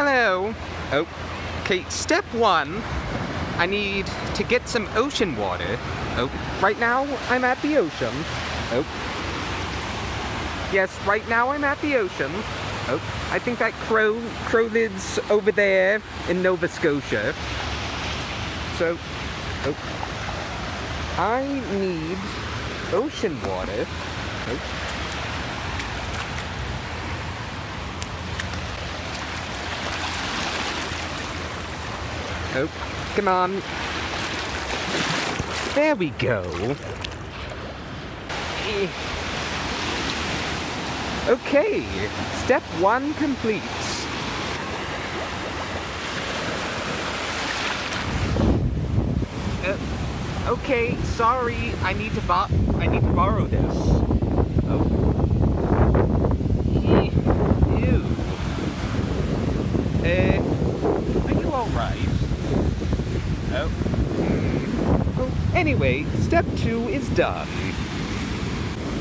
Hello. Oh, okay, step one. I need to get some ocean water. Oh, right now I'm at the ocean. Oh. Yes, right now I'm at the ocean. Oh, I think that crow lives over there in Nova Scotia. So, oh. I need ocean water. Oh. Oh, come on. There we go. Okay, step one complete. Okay, sorry, I need to borrow this. Oh. Ew. Are you alright? Oh. Well, anyway, step two is done.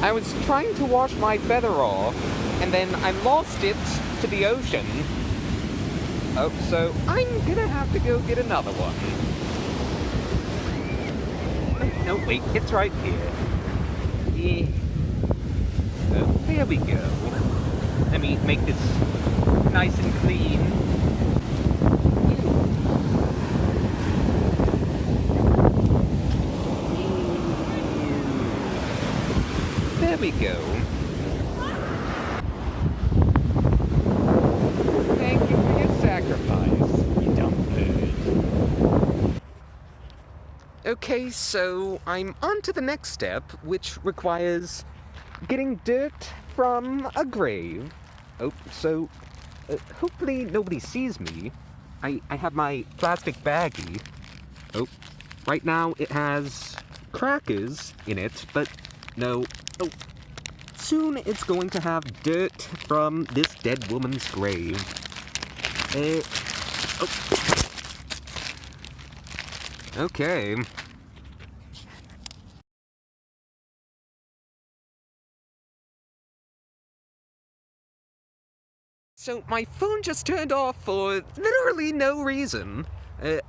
I was trying to wash my feather off, and then I lost it to the ocean. Oh, so I'm gonna have to go get another one. No, wait, it's right here. Yeah. Oh, there we go. Let me make this nice and clean. There we go. Thank you for your sacrifice, you dumb bird. Okay, so I'm on to the next step, which requires getting dirt from a grave. Oh, so hopefully nobody sees me. I have my plastic baggie. Oh, right now it has crackers in it, but no. Oh, soon it's going to have dirt from this dead woman's grave. Oh. Okay. So my phone just turned off for literally no reason. It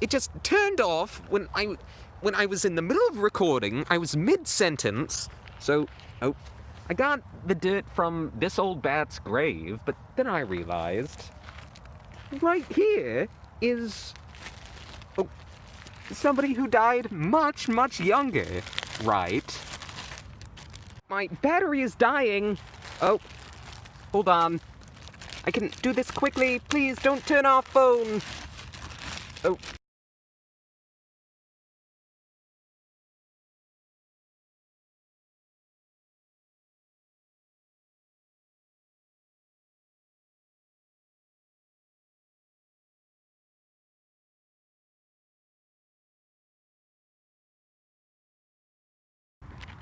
just turned off when I was in the middle of recording. I was mid-sentence. So, oh, I got the dirt from this old bat's grave, but then I realized right here is somebody who died much, much younger, right? My battery is dying. Oh, hold on. I can do this quickly. Please don't turn off phone. Oh.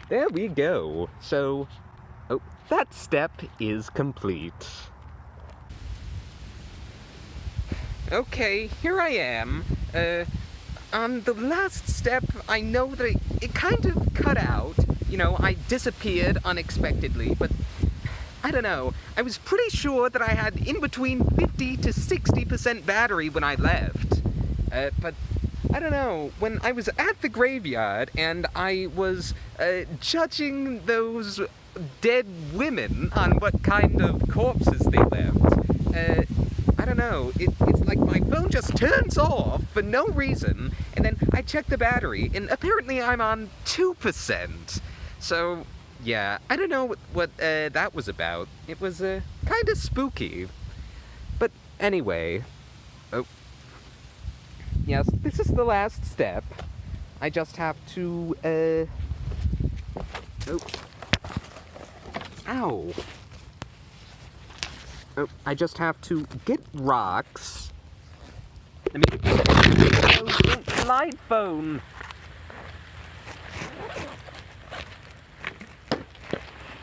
There we go. So, oh, that step is complete. Okay, here I am. On the last step, I know that it kind of cut out. You know, I disappeared unexpectedly, but I don't know. I was pretty sure that I had in between 50 to 60% battery when I left. But I don't know, when I was at the graveyard and I was judging those dead women on what kind of corpses they left, I don't know, it's like my phone just turns off for no reason, and then I check the battery, and apparently I'm on 2%. So, yeah, I don't know what that was about. It was kind of spooky. But anyway, oh. Yes, this is the last step. I just have to, oh. Ow. Oh, I just have to get rocks. Let me... Oh, don't slide phone.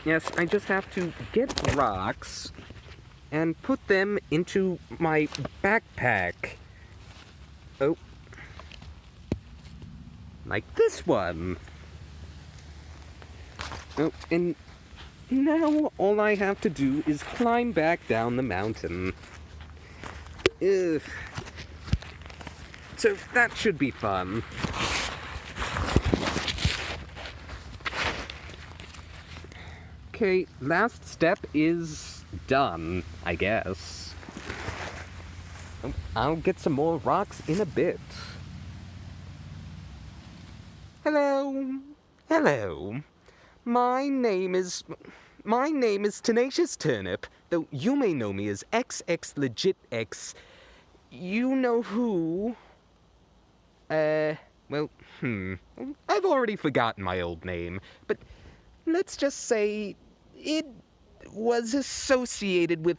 Yes, I just have to get rocks and put them into my backpack. Oh. Like this one. Oh, and now all I have to do is climb back down the mountain. Ugh. So that should be fun. Okay, last step is done, I guess. I'll get some more rocks in a bit. Hello. Hello. My name is Tenacious Turnip, though you may know me as XX Legit X. You know who? Well, I've already forgotten my old name, but let's just say it was associated with,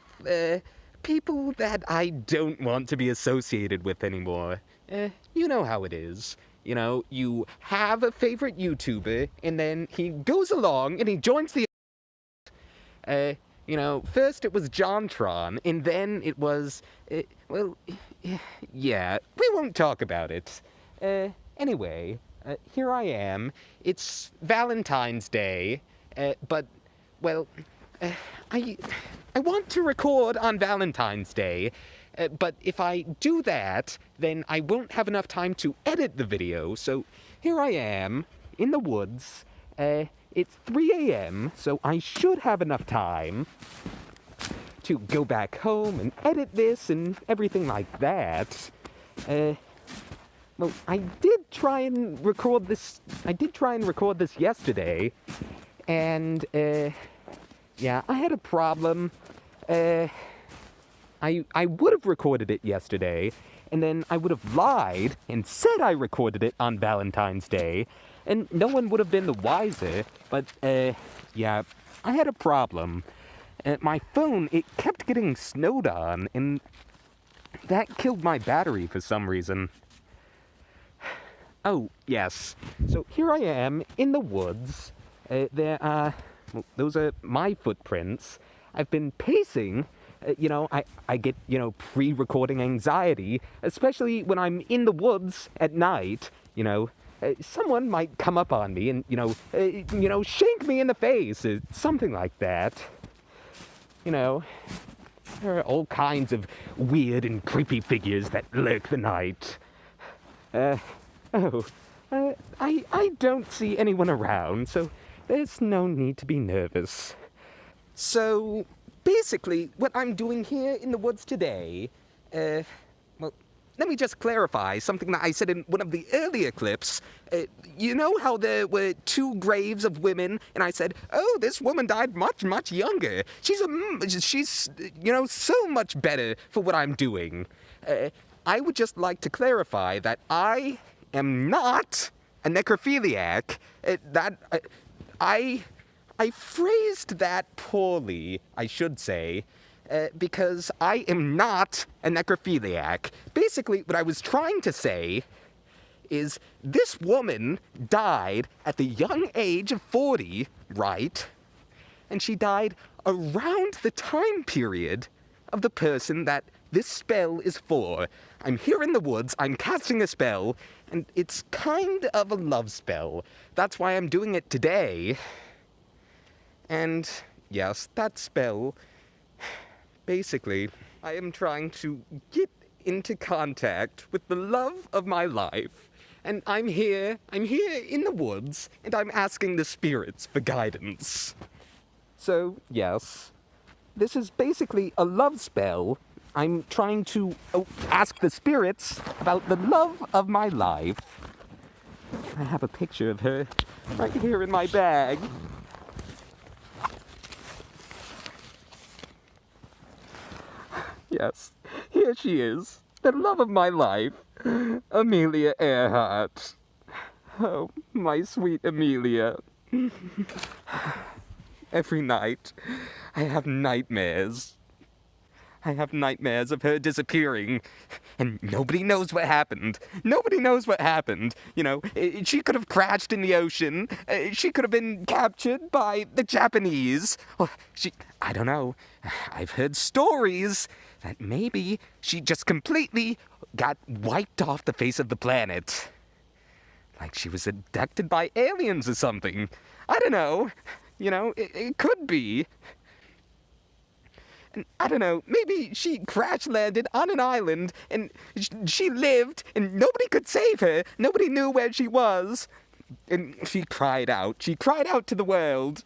people that I don't want to be associated with anymore. You know how it is. You know, you have a favorite YouTuber, and then he goes along and he joins the... you know, first it was JonTron, and then it was, well, yeah, we won't talk about it. Anyway, here I am. It's Valentine's Day, but, well, I want to record on Valentine's Day, but if I do that, then I won't have enough time to edit the video, so here I am, in the woods. It's 3 a.m., so I should have enough time to go back home and edit this and everything like that. Well, I did try and record this yesterday, and, yeah, I had a problem. I would have recorded it yesterday, and then I would have lied and said I recorded it on Valentine's Day, and no one would have been the wiser, but, yeah, I had a problem. My phone, it kept getting snowed on, and that killed my battery for some reason. Oh, yes. So here I am in the woods. Well, those are my footprints. I've been pacing. You know, I get, you know, pre-recording anxiety, especially when I'm in the woods at night. You know, someone might come up on me and, you know, shake me in the face or something like that. You know, there are all kinds of weird and creepy figures that lurk the night. I don't see anyone around, so there's no need to be nervous. So, basically, what I'm doing here in the woods today, well, let me just clarify something that I said in one of the earlier clips. You know how there were 2 graves of women, and I said, oh, this woman died much, much younger. She's, you know, so much better for what I'm doing. I would just like to clarify that I am not a necrophiliac. I phrased that poorly, I should say, because I am not a necrophiliac. Basically, what I was trying to say is this woman died at the young age of 40, right? And she died around the time period of the person that this spell is for. I'm here in the woods, I'm casting a spell, and it's kind of a love spell. That's why I'm doing it today. And, yes, that spell, basically, I am trying to get into contact with the love of my life. And I'm here in the woods, and I'm asking the spirits for guidance. So, yes, this is basically a love spell. I'm trying to ask the spirits about the love of my life. I have a picture of her right here in my bag. Yes, here she is, the love of my life, Amelia Earhart. Oh, my sweet Amelia. Every night, I have nightmares. I have nightmares of her disappearing, and nobody knows what happened. Nobody knows what happened. You know, she could have crashed in the ocean. She could have been captured by the Japanese. Or I don't know. I've heard stories that maybe she just completely got wiped off the face of the planet. Like she was abducted by aliens or something. I don't know. You know, it could be. And I don't know, maybe she crash landed on an island and she lived and nobody could save her. Nobody knew where she was. And she cried out. She cried out to the world.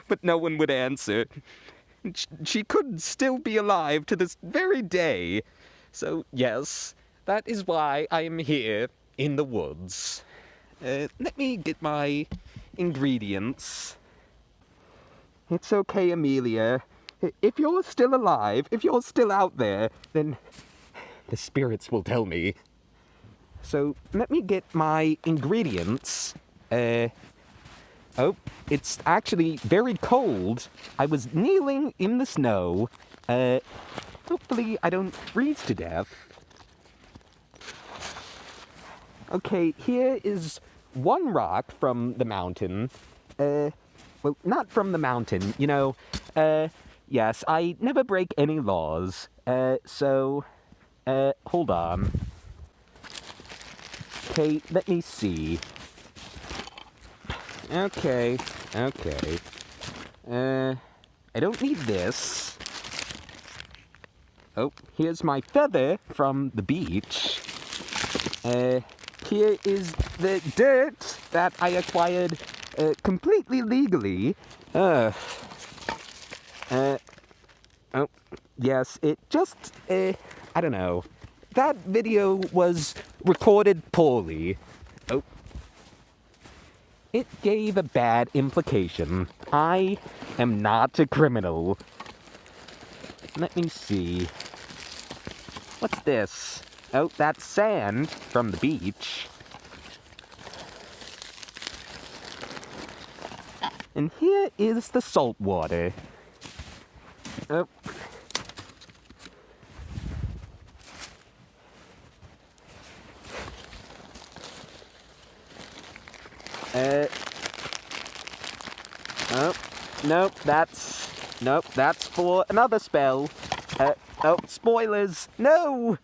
But no one would answer. She could still be alive to this very day. So, yes, that is why I am here in the woods. Let me get my ingredients. It's okay, Amelia. If you're still alive, if you're still out there, then the spirits will tell me. So, let me get my ingredients. Oh, it's actually very cold. I was kneeling in the snow. Hopefully I don't freeze to death. Okay, here is one rock from the mountain. Well, not from the mountain, you know. Yes, I never break any laws. Hold on. Okay, let me see. Okay. I don't need this. Oh, here's my feather from the beach. Here is the dirt that I acquired completely legally. Oh, yes, it just, I don't know. That video was recorded poorly. Oh. It gave a bad implication. I am not a criminal. Let me see. What's this? Oh, that's sand from the beach. And here is the salt water. Oh. Nope, that's for another spell. Oh, spoilers, no!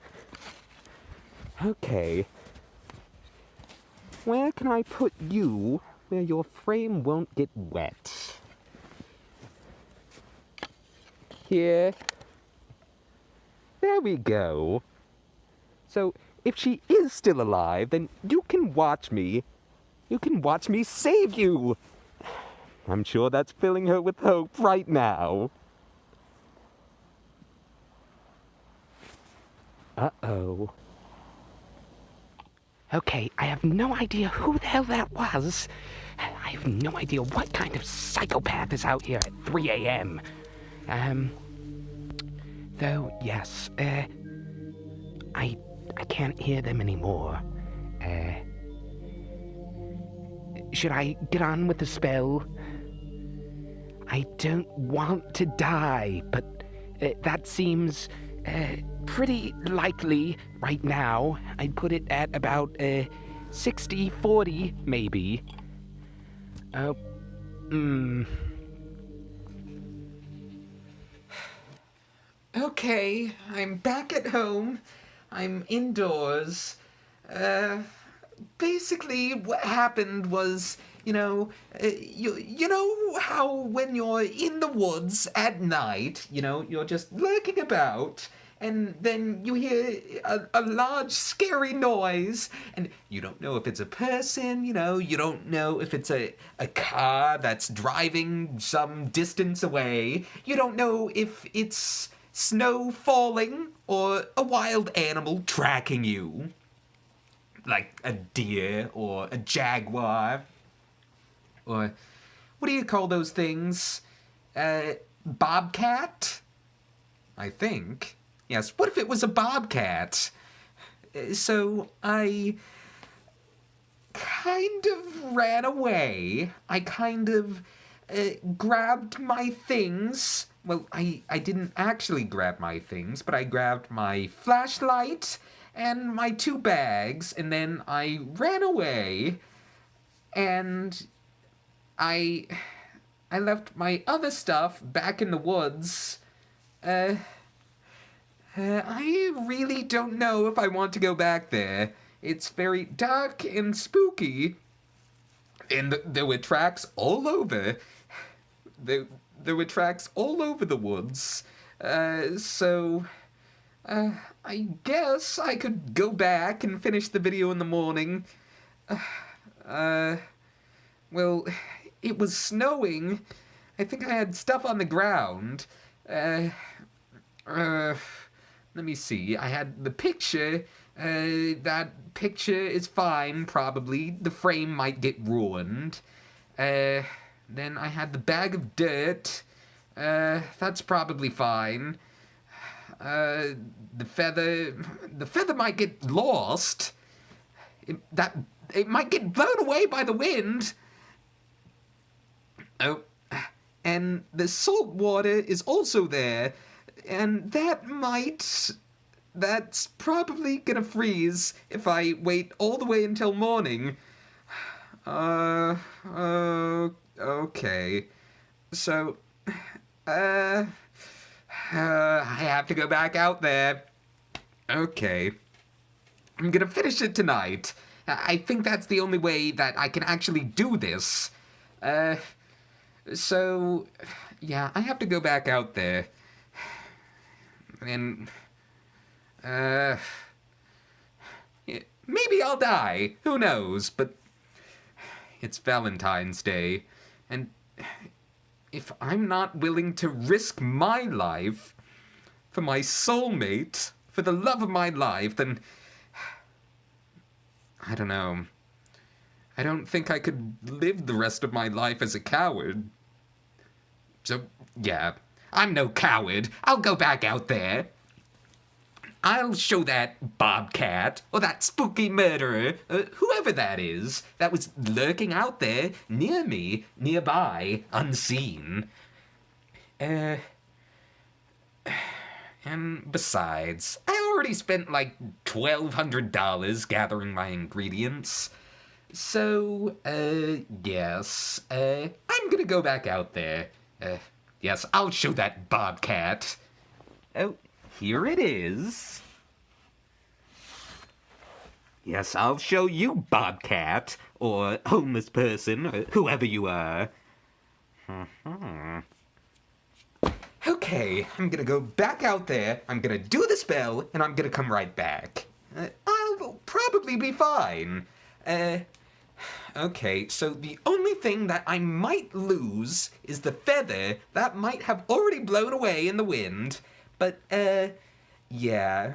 Okay. Where can I put you where your frame won't get wet? Here. There we go. So, if she is still alive, then you can watch me. You can watch me save you! I'm sure that's filling her with hope right now. Uh-oh. Okay, I have no idea who the hell that was. I have no idea what kind of psychopath is out here at 3 a.m. Though, yes, I can't hear them anymore. Should I get on with the spell? I don't want to die, but that seems pretty likely right now. I'd put it at about 60-40, maybe. Okay, I'm back at home. I'm indoors. Basically, what happened was, you know how when you're in the woods at night, you're just lurking about, and then you hear a large, scary noise, and you don't know if it's a person, you don't know if it's a car that's driving some distance away, you don't know if it's snow falling or a wild animal tracking you. Like a deer or a jaguar. Or what do you call those things? Bobcat? I think. Yes, what if it was a bobcat? So I kind of ran away. I kind of grabbed my things. Well, I didn't actually grab my things, but I grabbed my flashlight and my 2 bags, and then I ran away, and I left my other stuff back in the woods. I really don't know if I want to go back there. It's very dark and spooky, and there were tracks all over. there were tracks all over the woods. So I guess I could go back and finish the video in the morning. Well, it was snowing. I think I had stuff on the ground. Let me see. I had the picture. That picture is fine, probably. The frame might get ruined. Then I had the bag of dirt. That's probably fine. The feather might get lost. It might get blown away by the wind. Oh, and the salt water is also there, and that's probably gonna freeze if I wait all the way until morning. Okay. So, I have to go back out there. Okay. I'm gonna finish it tonight. I think that's the only way that I can actually do this. So, yeah, I have to go back out there. And, yeah, maybe I'll die. Who knows? But it's Valentine's Day. And if I'm not willing to risk my life for my soulmate, for the love of my life, then I don't know. I don't think I could live the rest of my life as a coward. So, yeah, I'm no coward. I'll go back out there. I'll show that bobcat, or that spooky murderer, whoever that is, that was lurking out there, near me, nearby, unseen. And besides, I already spent like $1,200 gathering my ingredients. So, yes, I'm gonna go back out there. Yes, I'll show that bobcat. Oh, here it is. Yes, I'll show you, bobcat, or homeless person, or whoever you are. Okay, I'm gonna go back out there, I'm gonna do the spell, and I'm gonna come right back. I'll probably be fine. Okay, so the only thing that I might lose is the feather that might have already blown away in the wind. But, yeah,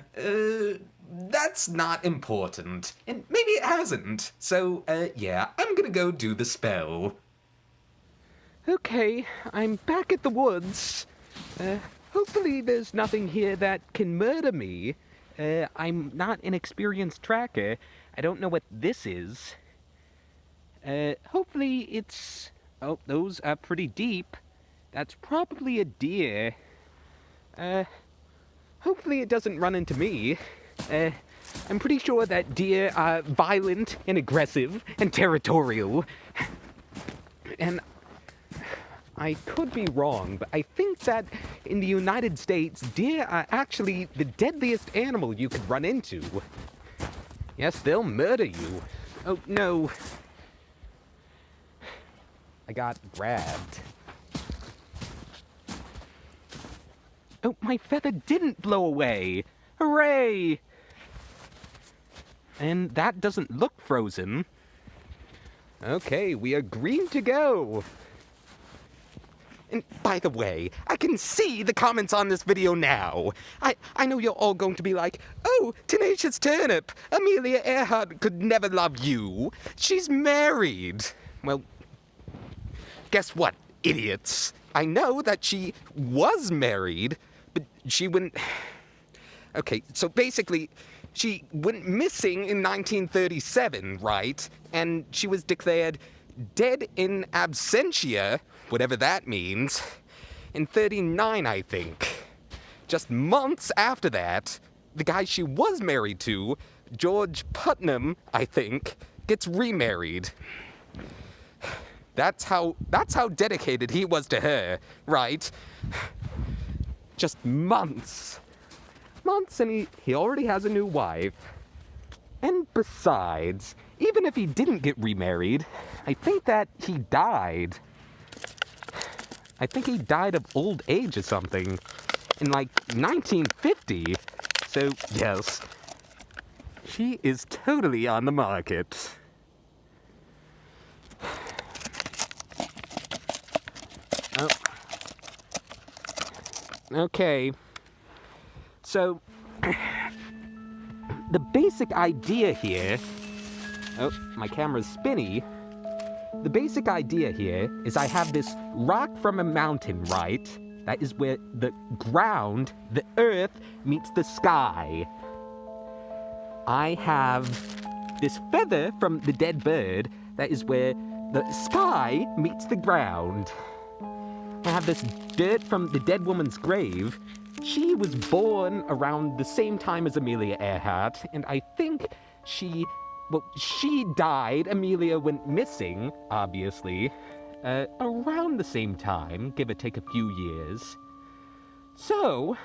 that's not important. And maybe it hasn't. So, yeah, I'm gonna go do the spell. Okay, I'm back at the woods. Hopefully there's nothing here that can murder me. I'm not an experienced tracker. I don't know what this is. Hopefully it's... Oh, those are pretty deep. That's probably a deer. Hopefully it doesn't run into me. I'm pretty sure that deer are violent and aggressive and territorial. And I could be wrong, but I think that in the United States, deer are actually the deadliest animal you could run into. Yes, they'll murder you. Oh, no. I got grabbed. Oh, my feather didn't blow away! Hooray! And that doesn't look frozen. Okay, we are green to go! And by the way, I can see the comments on this video now. I know you're all going to be like, oh, Tenacious Turnip, Amelia Earhart could never love you. She's married. Well, guess what, idiots? I know that she was married, but she went... Okay, so basically, she went missing in 1937, right? And she was declared dead in absentia, whatever that means, in 39, I think. Just months after that, the guy she was married to, George Putnam, I think, gets remarried. That's how dedicated he was to her, right? Just months. Months, and he already has a new wife. And besides, even if he didn't get remarried, I think that he died. I think he died of old age or something in like 1950. So, yes, she is totally on the market. Oh. Okay. So, the basic idea here... Oh, my camera's spinny. The basic idea here is I have this rock from a mountain, right? That is where the ground, the earth, meets the sky. I have this feather from the dead bird. That is where the sky meets the ground. I have this dirt from the dead woman's grave. She was born around the same time as Amelia Earhart, and I think she died. Amelia went missing, obviously, around the same time, give or take a few years. So,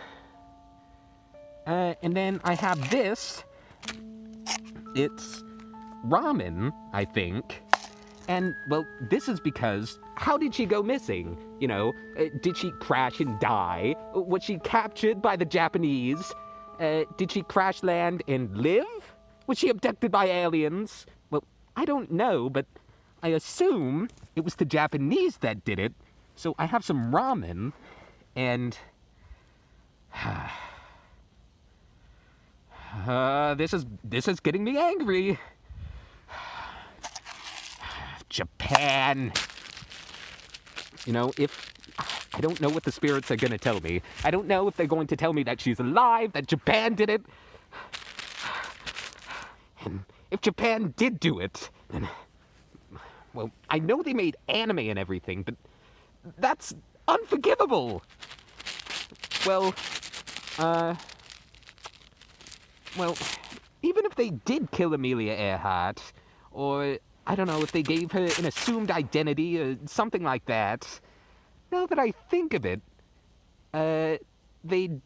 and then I have this. It's ramen, I think. And, well, this is because, how did she go missing? You know, did she crash and die? Was she captured by the Japanese? Did she crash land and live? Was she abducted by aliens? Well, I don't know, but I assume it was the Japanese that did it. So I have some ramen, and... this is getting me angry. Japan. You know, I don't know what the spirits are gonna tell me. I don't know if they're going to tell me that she's alive, that Japan did it. And if Japan did do it, then... Well, I know they made anime and everything, but that's unforgivable. Well, even if they did kill Amelia Earhart, or, I don't know, if they gave her an assumed identity or something like that, now that I think of it, they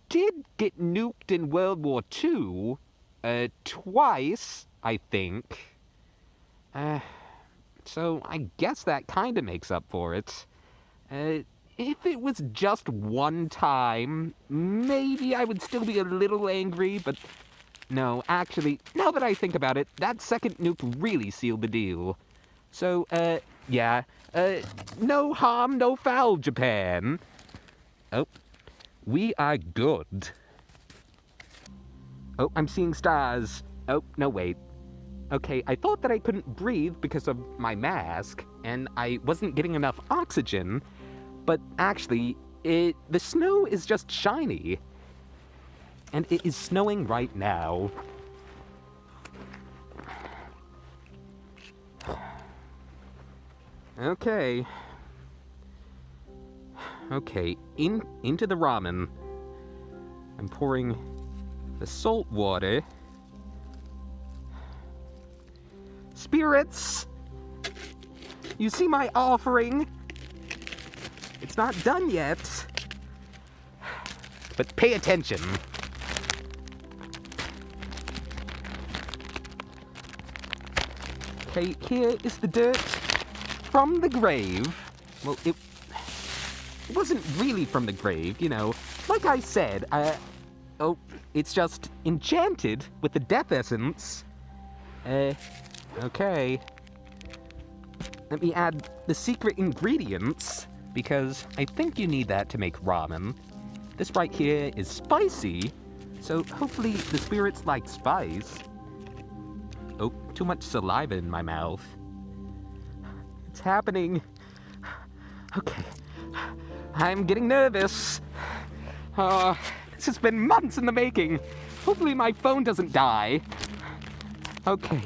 did get nuked in World War II, twice, I think. So I guess that kind of makes up for it. If it was just one time, maybe I would still be a little angry, but no, actually, now that I think about it, that second nuke really sealed the deal. So, yeah, no harm, no foul, Japan. Oh, we are good. Oh, I'm seeing stars. Oh, no, wait. Okay, I thought that I couldn't breathe because of my mask, and I wasn't getting enough oxygen, but actually, the snow is just shiny. And it is snowing right now. Okay. Okay, into the ramen. I'm pouring the salt water. Spirits! You see my offering? It's not done yet. But pay attention. Okay, here is the dirt from the grave. Well, it wasn't really from the grave, you know. Like I said, oh, it's just enchanted with the death essence. Okay. Let me add the secret ingredients, because I think you need that to make ramen. This right here is spicy, so hopefully the spirits like spice. Oh, too much saliva in my mouth. It's happening. Okay. I'm getting nervous. This has been months in the making. Hopefully my phone doesn't die. Okay.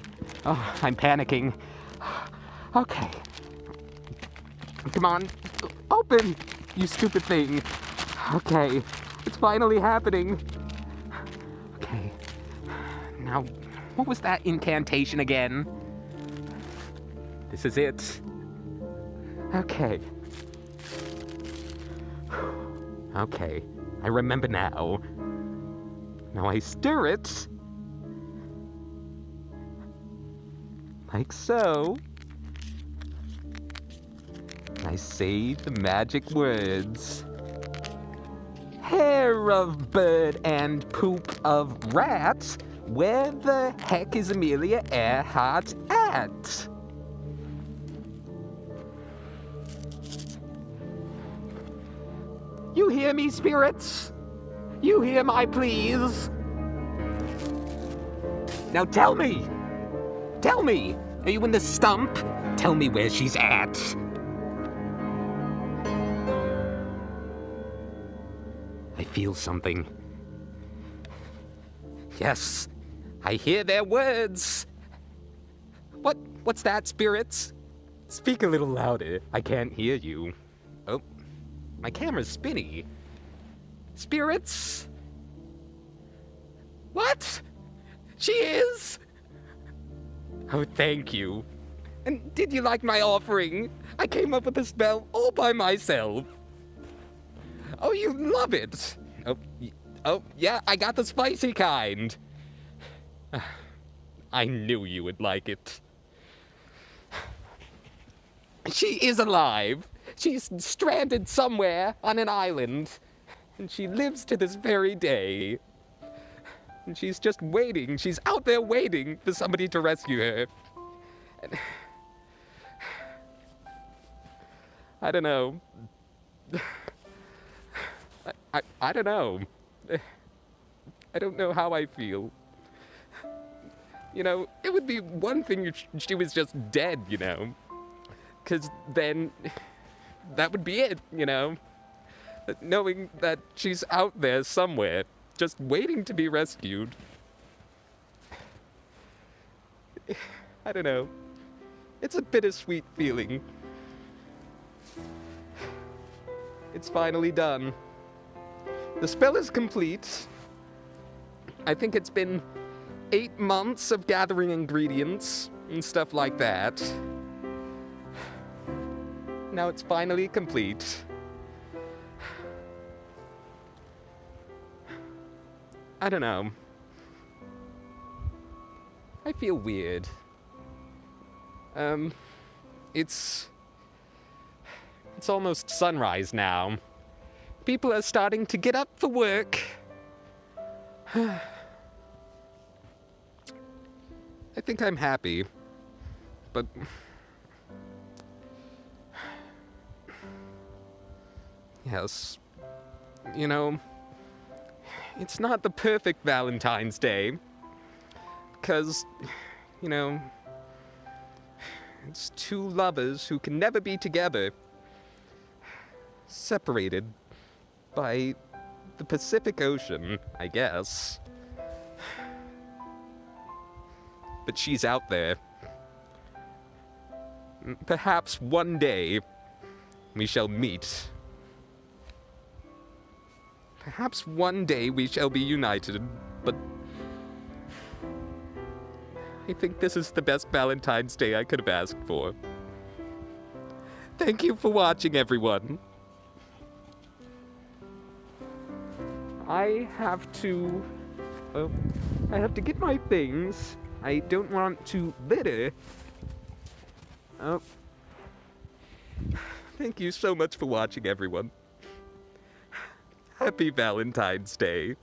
Oh, I'm panicking. Okay. Come on. Open, you stupid thing. Okay. It's finally happening. Okay. Now, what was that incantation again? This is it. Okay. Okay. I remember now. Now I stir it. Like so. I say the magic words. Hair of bird and poop of rat, where the heck is Amelia Earhart at? You hear me, spirits? You hear my pleas? Now tell me! Tell me! Are you in the stump? Tell me where she's at. I feel something. Yes, I hear their words. What's that, spirits? Speak a little louder. I can't hear you. Oh, my camera's spinny. Spirits? What? She is? Oh, thank you. And did you like my offering? I came up with a spell all by myself. Oh, you love it. Oh, yeah, I got the spicy kind. I knew you would like it. She is alive. She's stranded somewhere on an island. And she lives to this very day. And she's just waiting. She's out there waiting for somebody to rescue her. And I don't know. I don't know. I don't know how I feel. You know, it would be one thing if she was just dead, you know. 'Cause then that would be it, you know. But knowing that she's out there somewhere, just waiting to be rescued. I don't know. It's a bittersweet feeling. It's finally done. The spell is complete. I think it's been 8 months of gathering ingredients and stuff like that. Now it's finally complete. I don't know. I feel weird. It's almost sunrise now. People are starting to get up for work. I think I'm happy, but yes, you know, it's not the perfect Valentine's Day, because, you know, it's two lovers who can never be together, separated by the Pacific Ocean, I guess. But she's out there. Perhaps one day we shall meet. Perhaps one day we shall be united, but I think this is the best Valentine's Day I could have asked for. Thank you for watching, everyone. I have to get my things. I don't want to litter. Oh. Thank you so much for watching, everyone. Happy Valentine's Day.